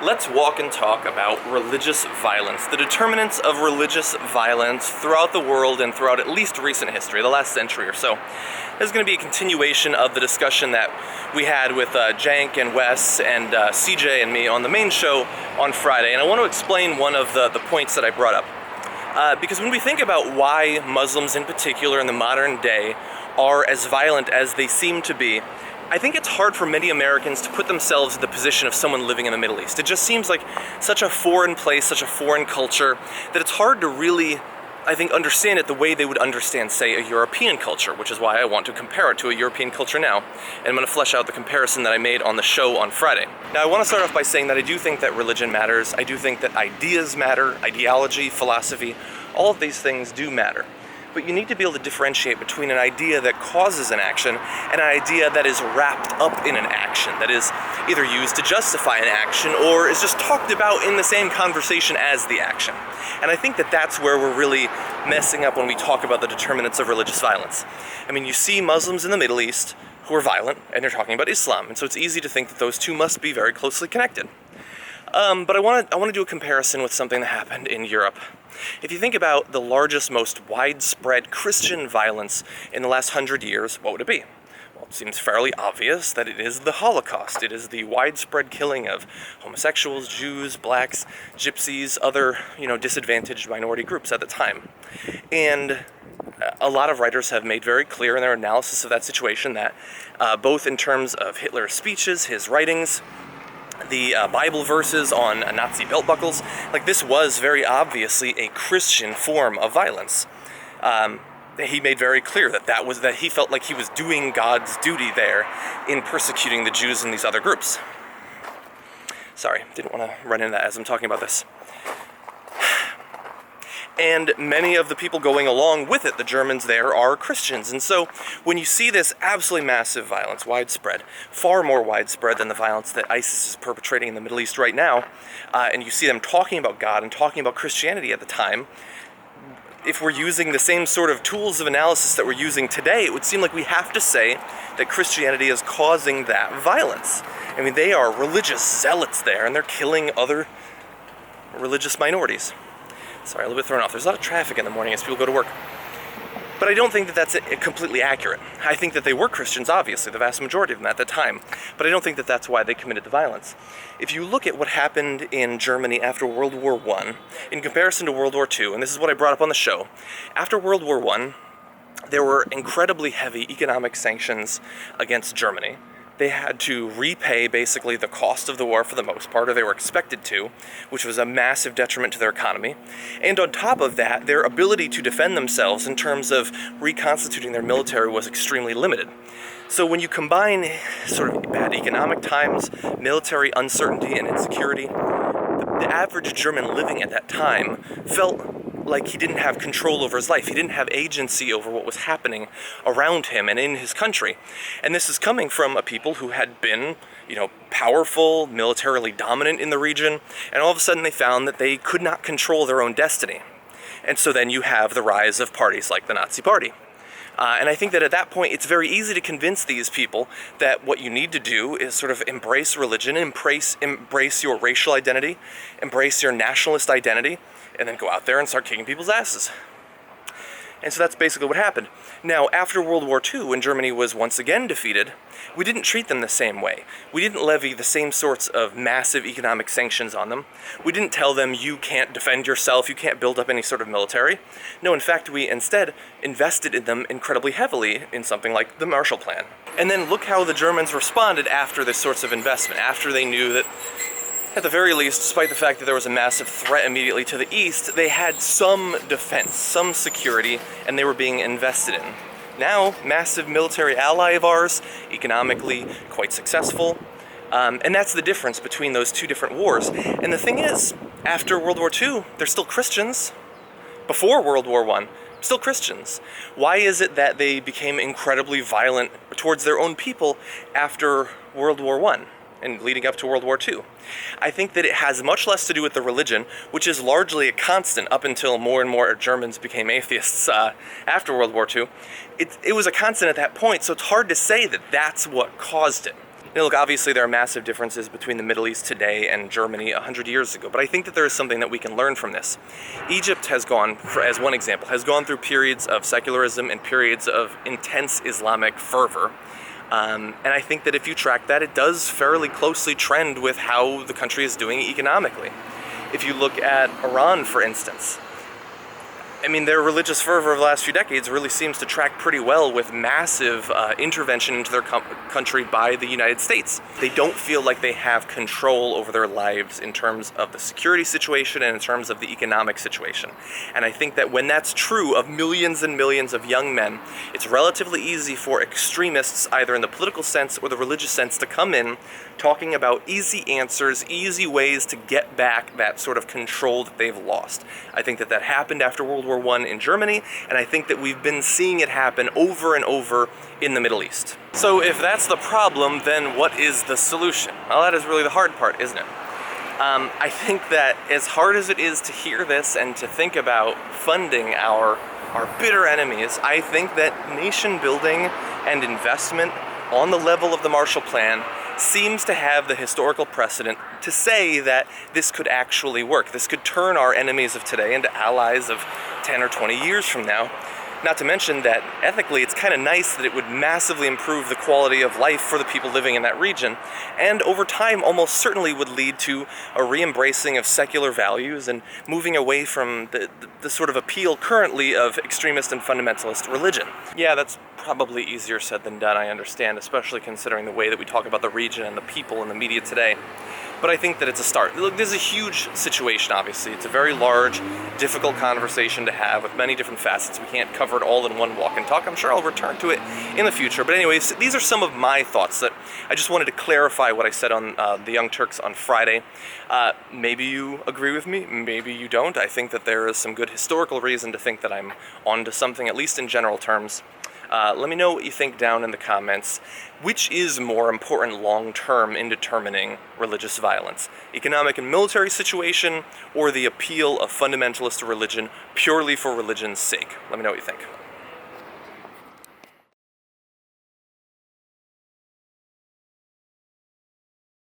Let's walk and talk about religious violence, the determinants of religious violence throughout the world and throughout at least recent history, the last century or so. This is going to be a continuation of the discussion that we had with Jank and Wes and CJ and me on the main show on Friday, and I want to explain one of the points that I brought up. Because when we think about why Muslims in particular in the modern day are as violent as they seem to be, I think it's hard for many Americans to put themselves in the position of someone living in the Middle East. It just seems like such a foreign place, such a foreign culture, that it's hard to really, I think, understand it the way they would understand, say, a European culture, which is why I want to compare it to a European culture now. And I'm going to flesh out the comparison that I made on the show on Friday. Now, I want to start off by saying that I do think that religion matters. I do think that ideas matter, ideology, philosophy, all of these things do matter. But you need to be able to differentiate between an idea that causes an action and an idea that is wrapped up in an action, that is either used to justify an action or is just talked about in the same conversation as the action. And I think that that's where we're really messing up when we talk about the determinants of religious violence. I mean, you see Muslims in the Middle East who are violent, and they're talking about Islam, and so it's easy to think that those two must be very closely connected. But I want to do a comparison with something that happened in Europe. If you think about the largest, most widespread Christian violence in the last 100 years, what would it be? Well, it seems fairly obvious that it is the Holocaust. It is the widespread killing of homosexuals, Jews, blacks, gypsies, other, disadvantaged minority groups at the time. And a lot of writers have made very clear in their analysis of that situation that both in terms of Hitler's speeches, his writings, the Bible verses on Nazi belt buckles, this was very obviously a Christian form of violence. He made very clear that he felt like he was doing God's duty there in persecuting the Jews and these other groups. Sorry, didn't want to run into that as I'm talking about this. And many of the people going along with it, the Germans there, are Christians. And so when you see this absolutely massive violence, widespread, far more widespread than the violence that ISIS is perpetrating in the Middle East right now, and you see them talking about God and talking about Christianity at the time, if we're using the same sort of tools of analysis that we're using today, it would seem like we have to say that Christianity is causing that violence. I mean, they are religious zealots there, and they're killing other religious minorities. Sorry, a little bit thrown off. There's a lot of traffic in the morning as people go to work. But I don't think that that's completely accurate. I think that they were Christians, obviously, the vast majority of them at the time. But I don't think that that's why they committed the violence. If you look at what happened in Germany after World War I, in comparison to World War II, and this is what I brought up on the show, after World War I, there were incredibly heavy economic sanctions against Germany. They had to repay basically the cost of the war for the most part, or they were expected to, which was a massive detriment to their economy. And on top of that, their ability to defend themselves in terms of reconstituting their military was extremely limited. So when you combine sort of bad economic times, military uncertainty and insecurity, the average German living at that time felt like he didn't have control over his life. He didn't have agency over what was happening around him and in his country. And this is coming from a people who had been, powerful, militarily dominant in the region, and all of a sudden they found that they could not control their own destiny. And so then you have the rise of parties like the Nazi Party. And I think that at that point, it's very easy to convince these people that what you need to do is sort of embrace religion, embrace your racial identity, embrace your nationalist identity, and then go out there and start kicking people's asses. And so that's basically what happened. Now, after World War II, when Germany was once again defeated, we didn't treat them the same way. We didn't levy the same sorts of massive economic sanctions on them. We didn't tell them, you can't defend yourself, you can't build up any sort of military. No, in fact, we instead invested in them incredibly heavily in something like the Marshall Plan. And then look how the Germans responded after this sorts of investment, after they knew that at the very least, despite the fact that there was a massive threat immediately to the east, they had some defense, some security, and they were being invested in. Now, massive military ally of ours, economically quite successful, and that's the difference between those two different wars. And the thing is, after World War II, they're still Christians. Before World War I, still Christians. Why is it that they became incredibly violent towards their own people after World War I? And leading up to World War II. I think that it has much less to do with the religion, which is largely a constant up until more and more Germans became atheists after World War II. It was a constant at that point, so it's hard to say that that's what caused it. Look, obviously there are massive differences between the Middle East today and Germany 100 years ago, but I think that there is something that we can learn from this. Egypt has gone, as one example, has gone through periods of secularism and periods of intense Islamic fervor. And I think that if you track that, it does fairly closely trend with how the country is doing economically. If you look at Iran, for instance, I mean, their religious fervor of the last few decades really seems to track pretty well with massive intervention into their country by the United States. They don't feel like they have control over their lives in terms of the security situation and in terms of the economic situation. And I think that when that's true of millions and millions of young men, it's relatively easy for extremists, either in the political sense or the religious sense, to come in talking about easy answers, easy ways to get back that sort of control that they've lost. I think that that happened after World War I in Germany, and I think that we've been seeing it happen over and over in the Middle East. So if that's the problem, then what is the solution? Well, that is really the hard part, isn't it? I think that as hard as it is to hear this and to think about funding our bitter enemies, I think that nation building and investment on the level of the Marshall Plan seems to have the historical precedent to say that this could actually work. This could turn our enemies of today into allies of 10 or 20 years from now. Not to mention that ethically it's kind of nice that it would massively improve the quality of life for the people living in that region, and over time almost certainly would lead to a re-embracing of secular values and moving away from the sort of appeal currently of extremist and fundamentalist religion. Yeah, that's probably easier said than done, I understand, especially considering the way that we talk about the region and the people in the media today. But I think that it's a start. Look, this is a huge situation, obviously. It's a very large, difficult conversation to have with many different facets. We can't cover it all in one walk and talk. I'm sure I'll return to it in the future. But anyways, these are some of my thoughts that I just wanted to clarify what I said on the Young Turks on Friday. Maybe you agree with me, maybe you don't. I think that there is some good historical reason to think that I'm onto something, at least in general terms. Let me know what you think down in the comments. Which is more important long-term in determining religious violence? Economic and military situation, or the appeal of fundamentalist religion purely for religion's sake? Let me know what you think.